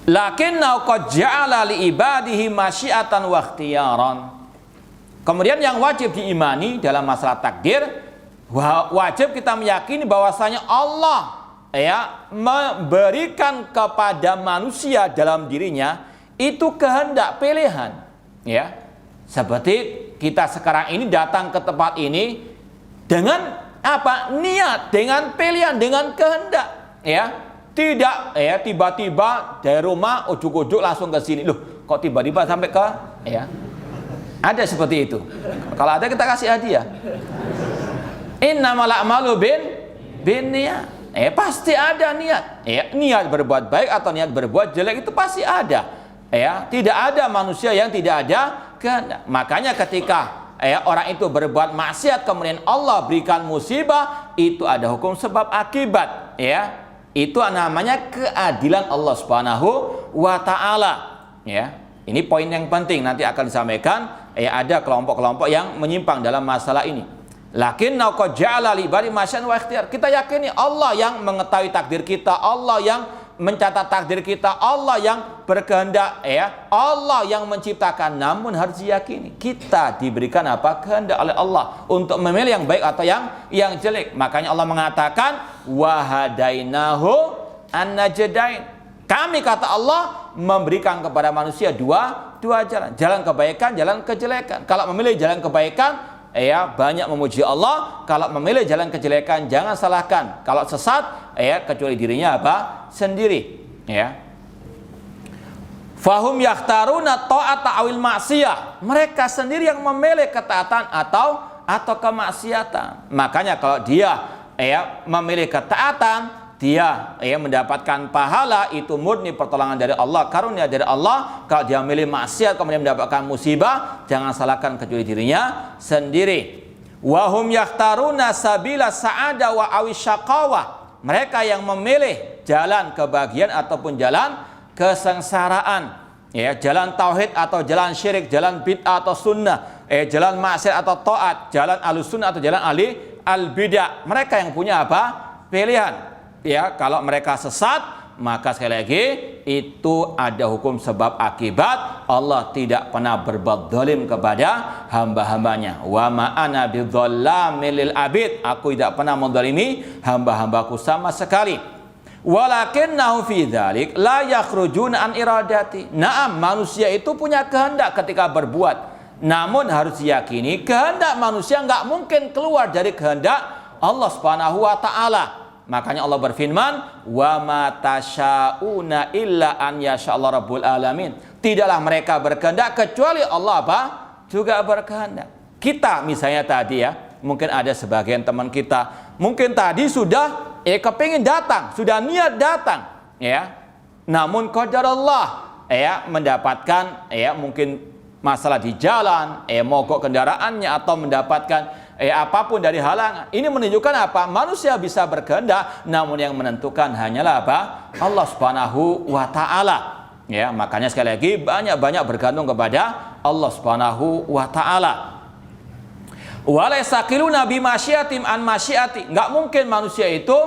Lakinna qad ja'ala li ibadihi masyiatan wa ikhtiyaran. Kemudian yang wajib diimani dalam masalah takdir, wajib kita meyakini bahwasanya Allah memberikan kepada manusia dalam dirinya itu kehendak, pilihan. Seperti kita sekarang ini datang ke tempat ini dengan niat, dengan pilihan, dengan kehendak. Tidak tiba-tiba dari rumah ujuk-ujuk langsung ke sini. Loh, kok tiba-tiba sampai ke ya. Ada seperti itu. Kalau ada kita kasih hadiah. Innamal a'malu bin niat. Pasti ada niat. Niat berbuat baik atau niat berbuat jelek itu pasti ada. Tidak ada manusia yang tidak ada kehendak. Makanya ketika orang itu berbuat maksiat kemudian Allah berikan musibah, itu ada hukum sebab akibat. Itu namanya keadilan Allah Subhanahu wa taala. Ini poin yang penting, nanti akan disampaikan. Ada kelompok-kelompok yang menyimpang dalam masalah ini. Lakinna qad ja'ala li ibadi masyan wa ikhtiyar. Kita yakini Allah yang mengetahui takdir kita, Allah yang mencatat takdir kita, Allah yang berkehendak, Allah yang menciptakan. Namun harus diyakini kita diberikan apa? Kehendak oleh Allah untuk memilih yang baik atau yang jelek. Makanya Allah mengatakan wa hadainahu an-najdain. Kami, kata Allah, memberikan kepada manusia dua jalan, jalan kebaikan, jalan kejelekan. Kalau memilih jalan kebaikan, banyak memuji Allah. Kalau memilih jalan kejelekan, jangan salahkan. Kalau sesat, kecuali dirinya apa? Sendiri. Fahum yakhtaruna ta'ata awil ma'siyah. Mereka sendiri yang memilih ketaatan atau kemaksiatan. Makanya kalau dia memilih ketaatan, dia mendapatkan pahala, itu murni pertolongan dari Allah, karunia dari Allah. Kalau dia memilih maksiat kemudian mendapatkan musibah, jangan salahkan kecuali dirinya sendiri. Wahum yakhtaruna sabila sa'ada wa awisyaqawa. Mereka yang memilih jalan kebahagiaan ataupun jalan kesengsaraan, jalan tauhid atau jalan syirik, jalan bid'ah atau sunnah, jalan maksiat atau taat, jalan ahlus-sunnah atau jalan ahli al-bid'ah. Mereka yang punya apa? Pilihan. Kalau mereka sesat, maka sekali lagi itu ada hukum sebab akibat. Allah tidak pernah berbuat zalim kepada hamba-hambanya. Wa ma ana bidzallamil lil abid. Aku tidak pernah menzalimi hamba-hambaku sama sekali. Walakinnahu fi dzalik la yakhrujuna an iradati. Naam, manusia itu punya kehendak ketika berbuat. Namun harus diyakini kehendak manusia enggak mungkin keluar dari kehendak Allah Subhanahu wa taala. Makanya Allah berfirman, wa ma tasyauna illa an yasyaallah rabbul alamin. Tidaklah mereka berkehendak kecuali Allah apa? Juga berkehendak. Kita misalnya tadi mungkin ada sebagian teman kita, mungkin tadi sudah kepingin datang, sudah niat datang, namun qadarullah mendapatkan mungkin masalah di jalan, mogok kendaraannya atau mendapatkan apapun dari halangan. Ini menunjukkan apa? Manusia bisa berkehendak, namun yang menentukan hanyalah apa? Allah Subhanahu wa taala. Makanya sekali lagi banyak-banyak bergantung kepada Allah Subhanahu wa taala. Walaysa qiluna bi masyiatim an masyiati. Enggak mungkin manusia itu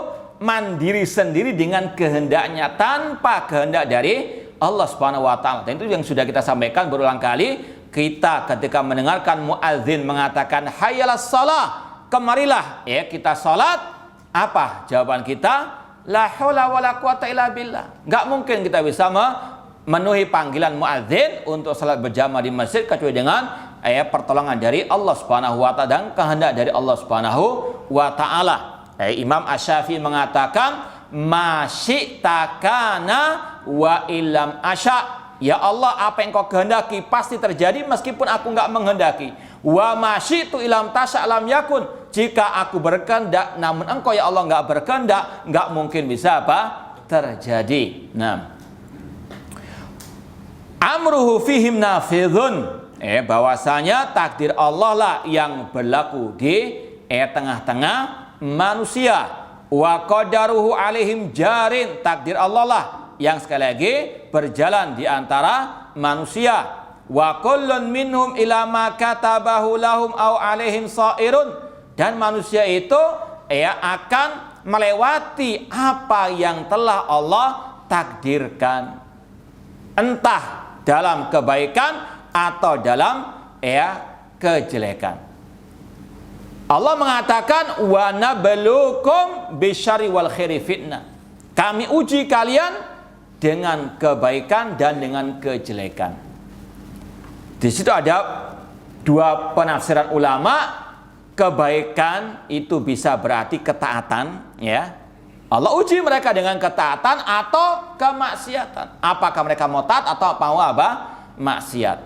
mandiri sendiri dengan kehendaknya tanpa kehendak dari Allah Subhanahu wa taala. Dan itu yang sudah kita sampaikan berulang kali. Kita ketika mendengarkan muadzin mengatakan hayyalas shalah, kemarilah kita salat, apa jawaban kita? La haula wala quwata illa billah. Enggak mungkin kita bisa memenuhi panggilan muadzin untuk salat berjamaah di masjid kecuali dengan pertolongan dari Allah Subhanahu wa taala dan kehendak dari Allah Subhanahu wa taala. Imam Asy-Syafi'i mengatakan masyi'takana wa illam asya'. Ya Allah, apa yang kau kehendaki pasti terjadi meskipun aku enggak menghendaki. Wa masyi'tu ilam tasya' lam yakun. Jika aku berkehendak namun engkau ya Allah enggak berkehendak, enggak mungkin bisa apa? Terjadi. Nah, amruhu fihim nafidhun. Bahwasanya takdir Allah lah yang berlaku di tengah-tengah manusia. Wa qadaruhu alaihim jarin. Takdir Allah lah yang sekali lagi berjalan di antara manusia. Wa kullun minhum ila ma katabahu lahum aw alaihim sairun. Dan manusia itu akan melewati apa yang telah Allah takdirkan, entah dalam kebaikan atau dalam kejelekan. Allah mengatakan wa nabluukum bisyarri wal khairi fitnah. Kami uji kalian dengan kebaikan dan dengan kejelekan. Di situ ada dua penafsiran ulama. Kebaikan itu bisa berarti ketaatan, Allah uji mereka dengan ketaatan atau kemaksiatan. Apakah mereka mau taat atau mau apa? maksiat.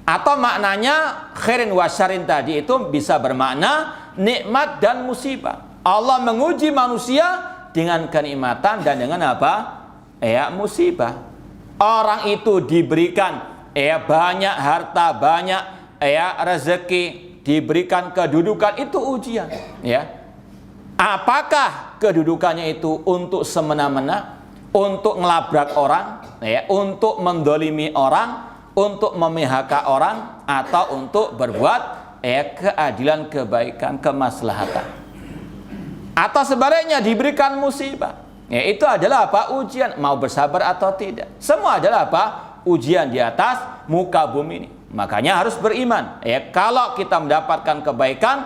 Atau maknanya khairin wa syarrin tadi itu bisa bermakna nikmat dan musibah. Allah menguji manusia dengan kenikmatan dan dengan apa? Musibah. Orang itu diberikan banyak harta, banyak rezeki, diberikan kedudukan, itu ujian, ya. Apakah kedudukannya itu untuk semena-mena, untuk ngelabrak orang, untuk mendolimi orang, untuk memihak orang, atau untuk berbuat keadilan, kebaikan, kemaslahatan, atau sebaliknya diberikan musibah? Itu adalah apa? Ujian, mau bersabar atau tidak. Semua adalah apa? Ujian di atas muka bumi ini. Makanya harus beriman. Kalau kita mendapatkan kebaikan,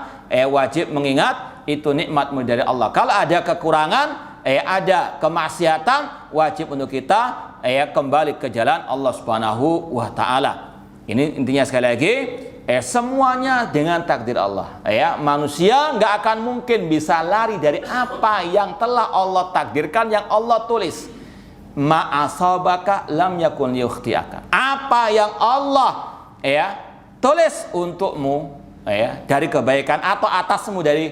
wajib mengingat itu nikmat dari Allah. Kalau ada kekurangan, ada kemaksiatan, wajib untuk kita kembali ke jalan Allah Subhanahu wa taala. Ini intinya sekali lagi, semuanya dengan takdir Allah. Manusia nggak akan mungkin bisa lari dari apa yang telah Allah takdirkan, yang Allah tulis. Ma'asabaka lam yakun liyukhtiaka. Apa yang Allah tulis untukmu dari kebaikan atau atasmu dari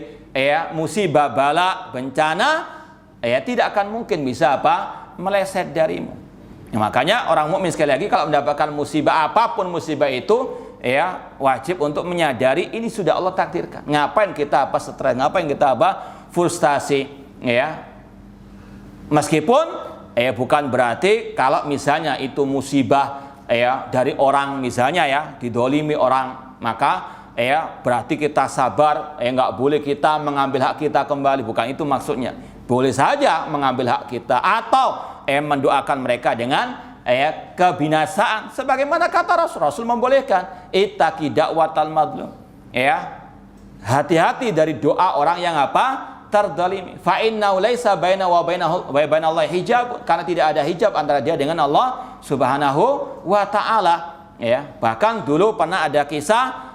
musibah, bala, bencana, tidak akan mungkin bisa meleset darimu. Makanya orang mukmin sekali lagi kalau mendapatkan musibah, apapun musibah itu, wajib untuk menyadari ini sudah Allah takdirkan. Ngapain kita stres, ngapain kita frustasi, Meskipun bukan berarti kalau misalnya itu musibah dari orang, misalnya didolimi orang, maka berarti kita sabar, nggak boleh kita mengambil hak kita kembali. Bukan itu maksudnya. Boleh saja mengambil hak kita atau mendoakan mereka dengan kebinasaan, sebagaimana kata Rasul membolehkan ittaqi da'watal madlum. Hati-hati dari doa orang yang terdolimi. Fa innahu laisa baina wa bainallahi hijab, karena tidak ada hijab antara dia dengan Allah Subhanahu wa taala. Bahkan dulu pernah ada kisah,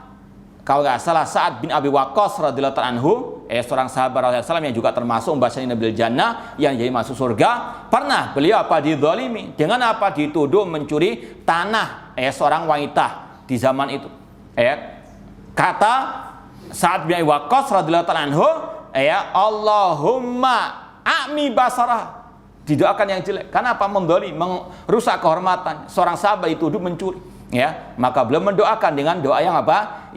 kalau nggak salah Sa'ad bin Abi Waqqas radhiyallahu anhu, seorang sahabat Rasulullah yang juga termasuk membasani Nabil Jannah, yang jadi masuk surga. Pernah beliau didolimi dengan dituduh mencuri tanah seorang wanita di zaman itu. Kata Sa'ad bin Abi Waqqas radhiyallahu anhu, Allahumma a'mi basarah, didoakan yang jelek. Kenapa? Mendolim, merusak kehormatan. Seorang sahabat dituduh mencuri. Maka beliau mendoakan dengan doa yang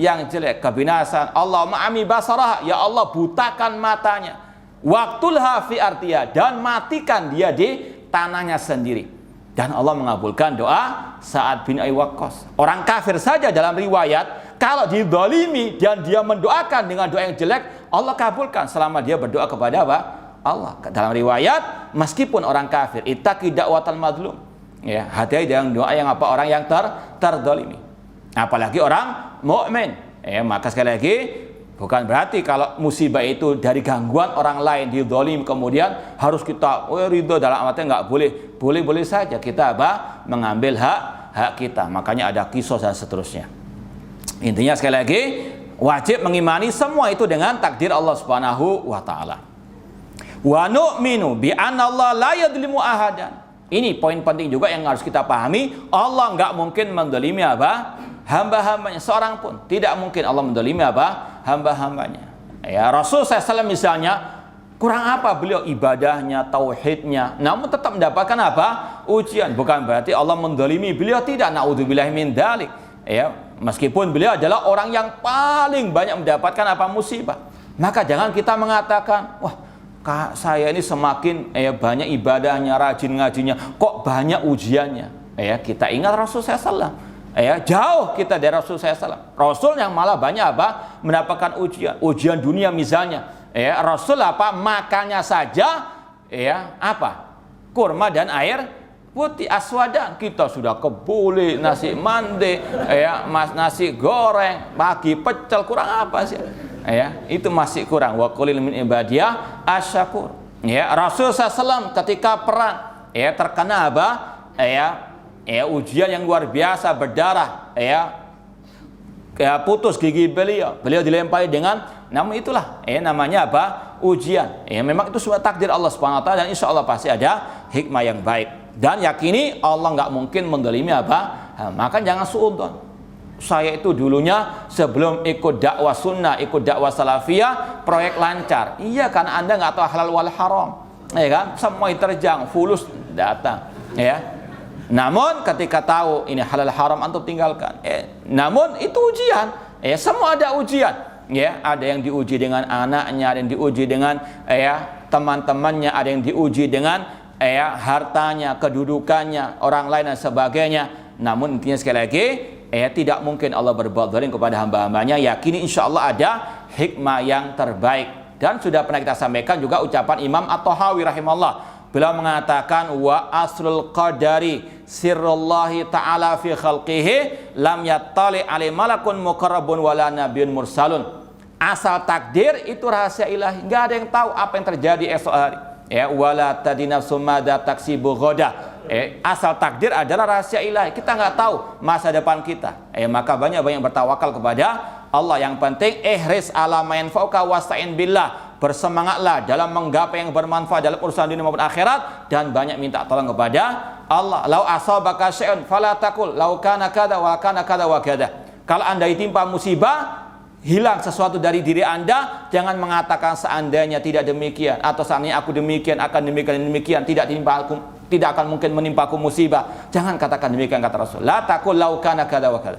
yang jelek, kebinasaan. Allahumma ami basarah, ya Allah butakan matanya, waqtulha fi artiya, dan matikan dia di tanahnya sendiri. Dan Allah mengabulkan doa Sa'ad bin Abi Waqqas. Orang kafir saja dalam riwayat kalau didolimi dan dia mendoakan dengan doa yang jelek, Allah kabulkan selama dia berdoa kepada Allah. Dalam riwayat, meskipun orang kafir, ittaqi da'watal madlum, hati-hati dengan doa yang orang yang terdolimi, apalagi orang mukmin. Maka sekali lagi, bukan berarti kalau musibah itu dari gangguan orang lain, didolim, kemudian harus kita ridho, dalam artinya nggak boleh, boleh saja kita mengambil hak kita. Makanya ada kisos dan seterusnya. Intinya sekali lagi, wajib mengimani semua itu dengan takdir Allah Subhanahu wa taala. Wa nu'minu bi anna Allah la yadlimu ahadan. Ini poin penting juga yang harus kita pahami. Allah nggak mungkin mendolimi hamba-hambanya, seorang pun tidak mungkin Allah mendolimi hamba-hambanya. Rasul SAW misalnya, kurang apa beliau ibadahnya, tauhidnya, namun tetap mendapatkan ujian. Bukan berarti Allah mendolimi beliau, tidak. Na'udzubillahi min dzalik. Meskipun beliau adalah orang yang paling banyak mendapatkan musibah. Maka jangan kita mengatakan, wah, saya ini semakin banyak ibadahnya, rajin ngajinya, kok banyak ujiannya. Kita ingat Rasul SAW. Jauh kita dari Rasul SAW. Rasul yang malah banyak mendapatkan ujian dunia misalnya. Rasul makannya saja kurma dan air putih aswadan. Kita sudah kebuli, nasi mande, nasi goreng, pagi pecel, kurang apa sih? Itu masih kurang. Wa qulil min ibadiyah asyakur. Rasul SAW ketika perang terkena ujian yang luar biasa, berdarah, putus gigi beliau dilempari dengan, namun itulah namanya ujian. Memang itu semua takdir Allah Subhanahu wa taala, dan insya Allah pasti ada hikmah yang baik. Dan yakini Allah nggak mungkin mendolimi maka jangan suudzon. Saya itu dulunya sebelum ikut dakwah sunnah, ikut dakwah salafiyah, proyek lancar. Iya, karena Anda nggak tahu halal wal haram, ya kan? Semua diterjang, fulus datang, ya. Namun ketika tahu ini halal haram, antum tinggalkan. Namun itu ujian, semua ada ujian, ya. Ada yang diuji dengan anaknya, ada yang diuji dengan teman-temannya, ada yang diuji dengan hartanya, kedudukannya, orang lain dan sebagainya. Namun intinya sekali lagi, tidak mungkin Allah berbuat zalim kepada hamba-hambanya. Yakini insya Allah ada hikmah yang terbaik. Dan sudah pernah kita sampaikan juga ucapan Imam At-Tahawi rahimahullah. Beliau mengatakan wa aslul qadari sirrullahi ta'ala fi khalqihi lam yattali alai malakun muqarrabun wala nabiyyun mursalun. Asal takdir itu rahasia ilahi, nggak ada yang tahu apa yang terjadi esok hari. Wala tadina sumada taksibu ghoda. Asal takdir adalah rahasia ilahi, kita nggak tahu masa depan kita. Maka banyak-banyak bertawakal kepada Allah. Yang penting ihris ala ma yanfa'uka wasta'in billah. Bersemangatlah dalam menggapai yang bermanfaat dalam urusan dunia maupun akhirat, dan banyak minta tolong kepada Allah. Lau asabaka syai'un fala taqul lau kana kada wa kana kada wa kada. Kalau Anda ditimpa musibah, hilang sesuatu dari diri Anda, jangan mengatakan seandainya tidak demikian, atau seandainya aku demikian akan demikian, tidak akan mungkin menimpaku musibah. Jangan katakan demikian, kata Rasul. La taqul lau kana kada wa kada.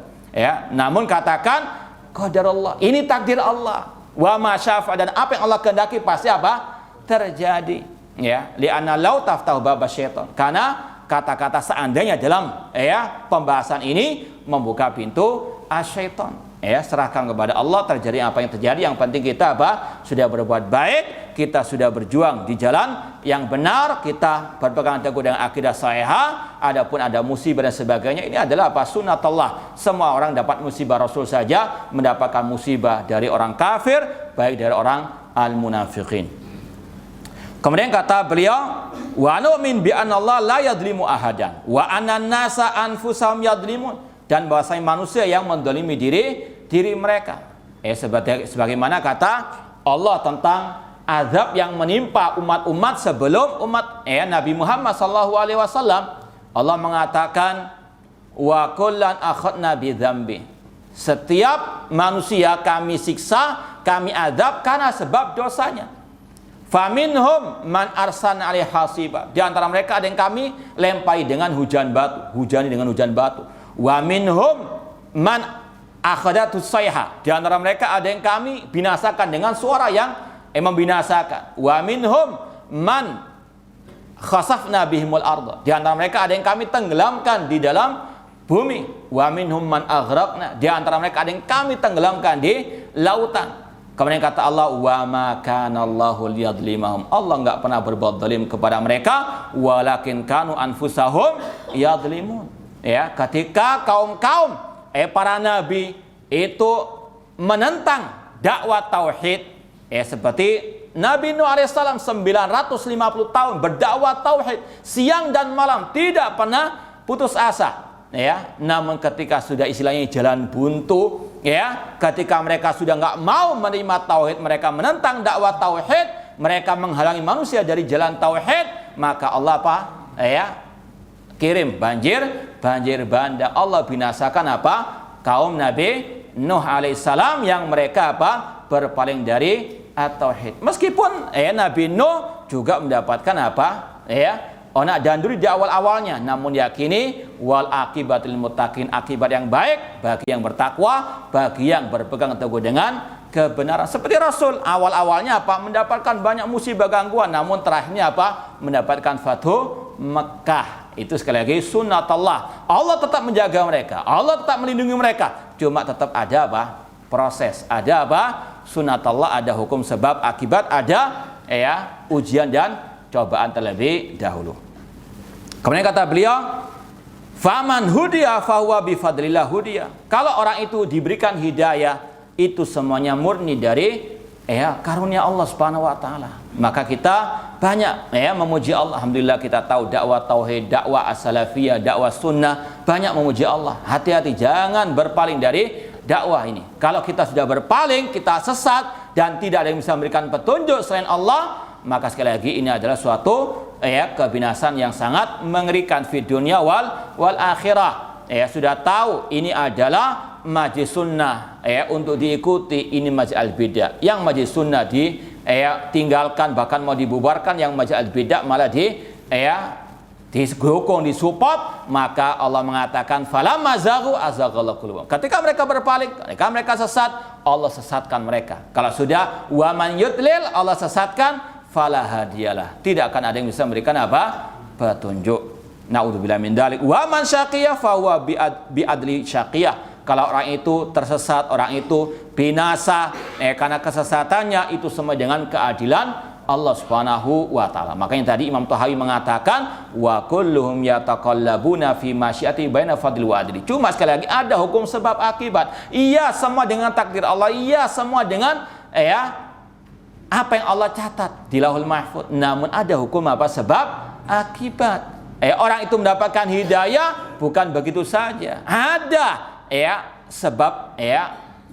Namun katakan qadarullah, ini takdir Allah. Wa ma syafa, dan apa yang Allah kehendaki pasti apa? Terjadi. Li'anna lau taftahu baba syaitan. Karena kata-kata seandainya dalam pembahasan ini membuka pintu asyaiton. Serahkan kepada Allah, terjadi apa yang terjadi. Yang penting kita sudah berbuat baik, kita sudah berjuang di jalan yang benar, kita berpegang teguh dengan akidah sahihah. Adapun ada musibah dan sebagainya, ini adalah sunnatullah. Semua orang dapat musibah, Rasul saja mendapatkan musibah dari orang kafir, baik dari orang al-munafiqin. Kemudian kata beliau, wa nu'min bi anna Allah la yadlimu ahadan wa anna nasa anfusahum yadlimun. Dan bahwasanya manusia yang mendolimi diri mereka. Sebagaimana kata Allah tentang azab yang menimpa umat-umat sebelum umat Nabi Muhammad SAW. Allah mengatakan wa kullan akhadna bi dzambi. Setiap manusia kami siksa, kami azab karena sebab dosanya. Faminhum man arsalna alaihi hasiba. Di antara mereka ada yang kami lempari dengan hujan batu. Wa minhum man akhadatus sayha. Di antara mereka ada yang kami binasakan dengan suara yang membinasakan. Wa minhum man khasafna bihimul ardh. Di antara mereka ada yang kami tenggelamkan di dalam bumi. Wa minhum man aghraqna. Di antara mereka ada yang kami tenggelamkan di lautan. Kemudian kata Allah, wa ma kana Allahu liyadlimahum. Allah enggak pernah berbuat zalim kepada mereka, walakin kanu anfusahum yadlimun. Ketika kaum-kaum para nabi itu menentang dakwah tauhid, seperti Nabi Nuh alaihissalam 950 tahun berdakwah tauhid, siang dan malam tidak pernah putus asa. Namun ketika sudah istilahnya jalan buntu, ketika mereka sudah nggak mau menerima tauhid, mereka menentang dakwah tauhid, mereka menghalangi manusia dari jalan tauhid, maka Allah kirim banjir bandang. Allah binasakan kaum Nabi Nuh alaihissalam yang mereka berpaling dari at-tauhid. Meskipun Nabi Nuh juga mendapatkan onak dan duri di awal-awalnya, namun yakini wal akibatul muttaqin, akibat yang baik bagi yang bertakwa, bagi yang berpegang teguh dengan kebenaran. Seperti Rasul, awal-awalnya mendapatkan banyak musibah gangguan, namun terakhirnya mendapatkan Fathu Mekah. Itu sekali lagi sunnatullah. Allah tetap menjaga mereka, Allah tetap melindungi mereka. Cuma tetap ada proses, ada sunnatullah, ada hukum sebab akibat, ada ujian dan cobaan terlebih dahulu. Kemudian kata beliau, faman hudiya fahuwa bifadlillah hudiya. Kalau orang itu diberikan hidayah, itu semuanya murni dari karunia Allah Subhanahu wa taala. Maka kita banyak memuji Allah. Alhamdulillah kita tahu dakwah tauhid, dakwah as-salafiyah, dakwah sunnah, banyak memuji Allah. Hati-hati jangan berpaling dari dakwah ini. Kalau kita sudah berpaling, kita sesat dan tidak ada yang bisa memberikan petunjuk selain Allah, maka sekali lagi ini adalah suatu kebinasan yang sangat mengerikan di dunia wal akhirah. sudah tahu ini adalah majlis sunnah untuk diikuti, ini majlis al-bidah. Yang majlis sunnah tinggalkan, bahkan mau dibubarkan. Yang majlis al-bidah malah didukung, disupport. Maka Allah mengatakan falamma zaghu azaghallahu qulubahum. Ketika mereka berpaling, ketika mereka sesat, Allah sesatkan mereka. Kalau sudah wa man yudlil, Allah sesatkan, fala hadiyalah, tidak akan ada yang bisa memberikan apa? Petunjuk. Naudzubillah min dzalik. Wa man syaqiyah fa huwa bi adli syaqiyah. Kalau orang itu tersesat, orang itu binasa karena kesesatannya, itu semua dengan keadilan Allah Subhanahu wa taala. Makanya tadi Imam Tahawi mengatakan wa kulluhum yataqallabuna fi masyiati baina fadli wa adli. Cuma sekali lagi ada hukum sebab akibat. Iya, semua dengan takdir Allah. Iya, semua dengan apa yang Allah catat di Lauhul Mahfuz. Namun ada hukum apa? Sebab akibat. Orang itu mendapatkan hidayah bukan begitu saja. Ada sebab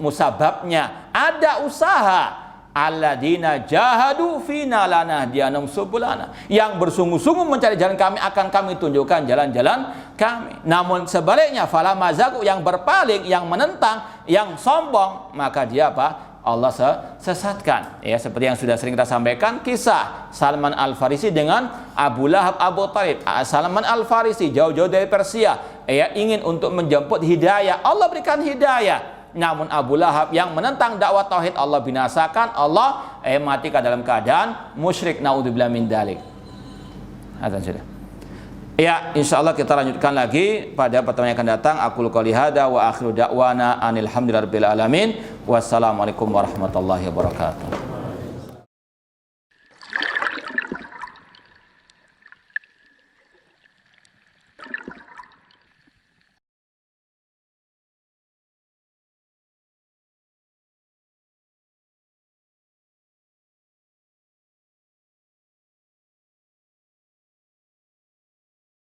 musababnya. Ada usaha. Alladzina jahadu fina lanahdiyannahum subulana. Yang bersungguh-sungguh mencari jalan kami, akan kami tunjukkan jalan-jalan kami. Namun sebaliknya, falamma zaghu, yang berpaling, yang menentang, yang sombong, maka dia apa? Allah sesatkan. Seperti yang sudah sering kita sampaikan, kisah Salman Al-Farisi dengan Abu Lahab Abu Thalib. Salman Al-Farisi jauh-jauh dari Persia, ingin untuk menjemput hidayah. Allah berikan hidayah. Namun Abu Lahab yang menentang dakwah tauhid, Allah binasakan. Allah matikan dalam keadaan musyrik. Naudzubillah min dzalik. Azan sudah. Insyaallah kita lanjutkan lagi pada pertemuan yang akan datang. Aqulu qouli hadza wa akhiru da'wana anil hamdulillahi rabbil alamin. Wassalamualaikum warahmatullahi wabarakatuh.